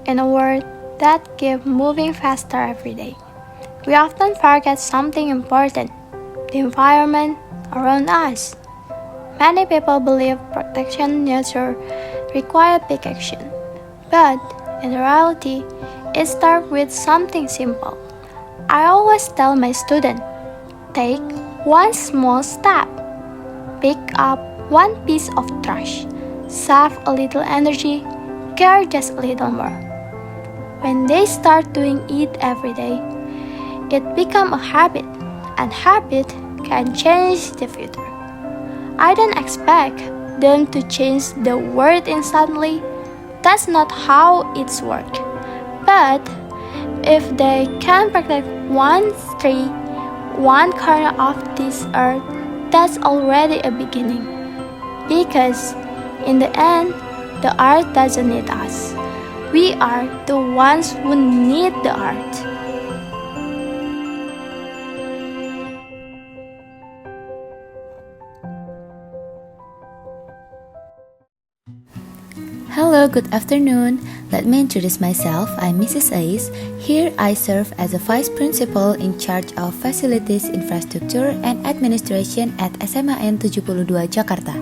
In a world that keeps moving faster every day, we often forget something important: the environment around us. Many people believe protection nature requires big action, but in reality, it starts with something simple. I always tell my students, take one small step, pick up one piece of trash, save a little energy, care just a little more. When they start doing it every day, it becomes a habit, and habit can change the future. I don't expect them to change the world instantly. That's not how it's works. But if they can protect one tree, one corner of this earth, that's already a beginning. Because in the end, the earth doesn't need us. We are the ones who need the earth. Hello, good afternoon. Let me introduce myself. I'm Mrs. Ais. Here I serve as a Vice Principal in charge of Facilities, Infrastructure, and Administration at SMAN 72 Jakarta.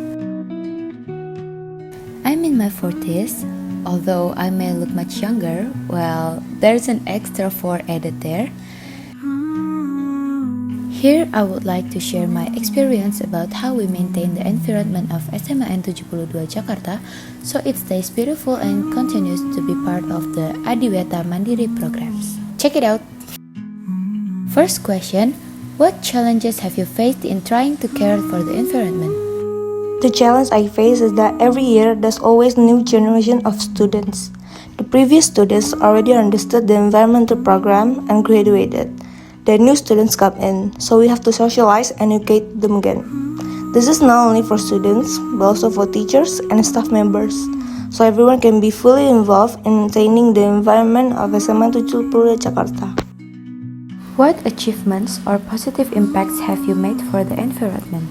I'm in my 40s. Although I may look much younger, well, there's an extra 4 added there. Here I would like to share my experience about how we maintain the environment of SMAN 72 Jakarta so it stays beautiful and continues to be part of the Adiwiyata Mandiri programs. Check it out! First question, what challenges have you faced in trying to care for the environment? The challenge I face is that every year there's always new generation of students. The previous students already understood the environmental program and graduated. The new students come in, so we have to socialize and educate them again. This is not only for students, but also for teachers and staff members, so everyone can be fully involved in maintaining the environment of SMAN 72 Jakarta. What achievements or positive impacts have you made for the environment?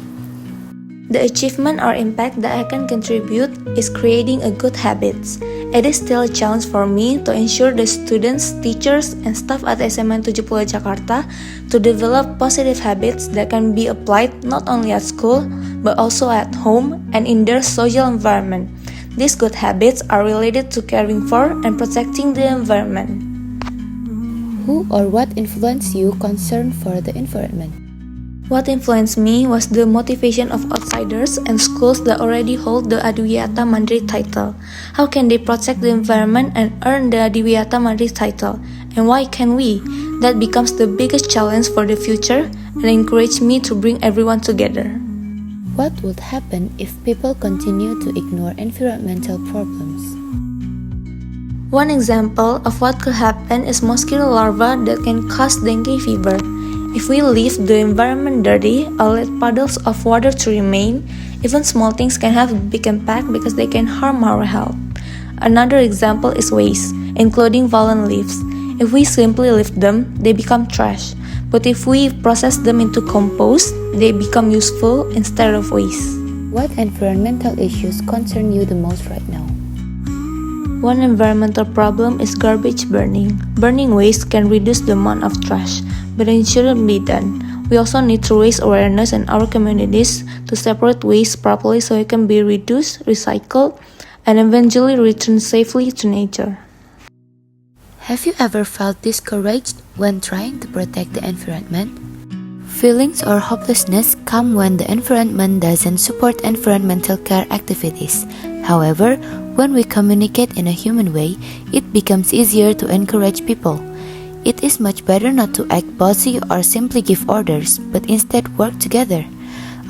The achievement or impact that I can contribute is creating a good habits. It is still a challenge for me to ensure the students, teachers, and staff at SMAN 72 Jakarta to develop positive habits that can be applied not only at school, but also at home and in their social environment. These good habits are related to caring for and protecting the environment. Who or what influenced you concerned for the environment? What influenced me was the motivation of outsiders and schools that already hold the Adiwiyata Mandiri title. How can they protect the environment and earn the Adiwiyata Mandiri title? And why can we? That becomes the biggest challenge for the future and encouraged me to bring everyone together. What would happen if people continue to ignore environmental problems? One example of what could happen is mosquito larvae that can cause dengue fever. If we leave the environment dirty or let puddles of water to remain, even small things can have a big impact because they can harm our health. Another example is waste, including fallen leaves. If we simply leave them, they become trash. But if we process them into compost, they become useful instead of waste. What environmental issues concern you the most right now? One environmental problem is garbage burning. Burning waste can reduce the amount of trash, but it shouldn't be done. We also need to raise awareness in our communities to separate waste properly so it can be reduced, recycled, and eventually returned safely to nature. Have you ever felt discouraged when trying to protect the environment? Feelings or hopelessness come when the environment doesn't support environmental care activities. However, when we communicate in a human way, it becomes easier to encourage people. It is much better not to act bossy or simply give orders, but instead work together.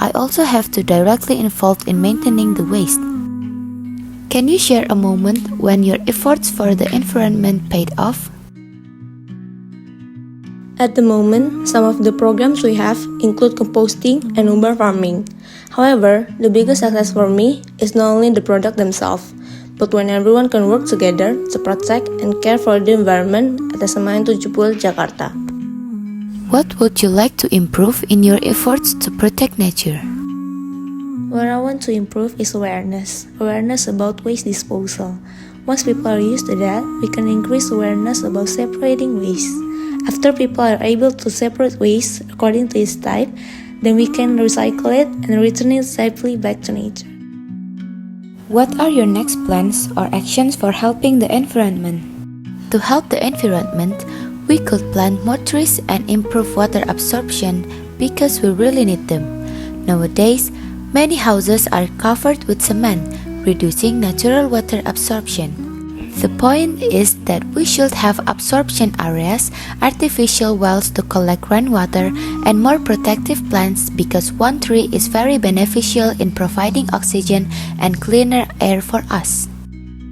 I also have to directly involved in maintaining the waste. Can you share a moment when your efforts for the environment paid off? At the moment, some of the programs we have include composting and urban farming. However, the biggest success for me is not only the product themselves, but when everyone can work together to protect and care for the environment at SMAN 72 Jakarta. What would you like to improve in your efforts to protect nature? What I want to improve is awareness about waste disposal. Once people are used to that, we can increase awareness about separating waste. After people are able to separate waste according to its type, then we can recycle it and return it safely back to nature. What are your next plans or actions for helping the environment? To help the environment, we could plant more trees and improve water absorption because we really need them. Nowadays, many houses are covered with cement, reducing natural water absorption. The point is that we should have absorption areas, artificial wells to collect rainwater, and more protective plants because one tree is very beneficial in providing oxygen and cleaner air for us.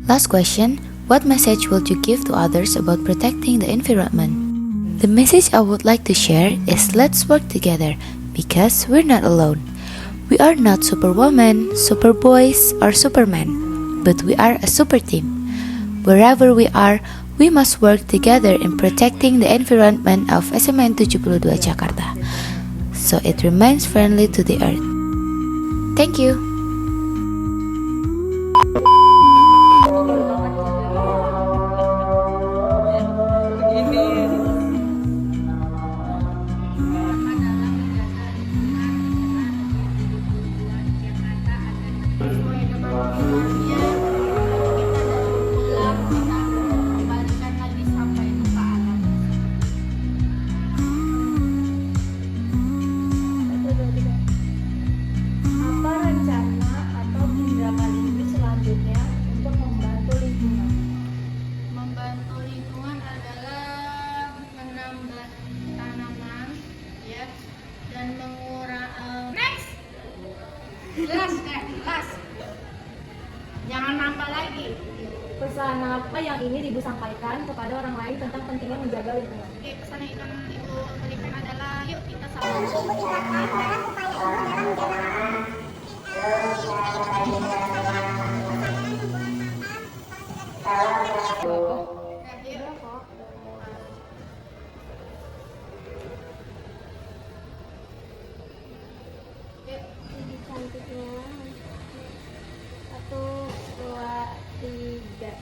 Last question, what message would you give to others about protecting the environment? The message I would like to share is let's work together because we're not alone. We are not superwoman, superboys, or superman, but we are a super team. Wherever we are, we must work together in protecting the environment of SMN 72 Jakarta, so it remains friendly to the earth. Thank you. Apa rencana atau tindakan Livi selanjutnya untuk membantu lingkungan? Membantu lingkungan adalah menambah tanaman, ya, dan mengurangi. Next, jelas. Jangan nambah lagi. Pesan apa yang ingin Ibu sampaikan kepada orang lain tentang pentingnya menjaga lingkungan? Oke, pesan yang Ibu berikan adalah yuk kita sama. Cantiknya 1, 2, 3.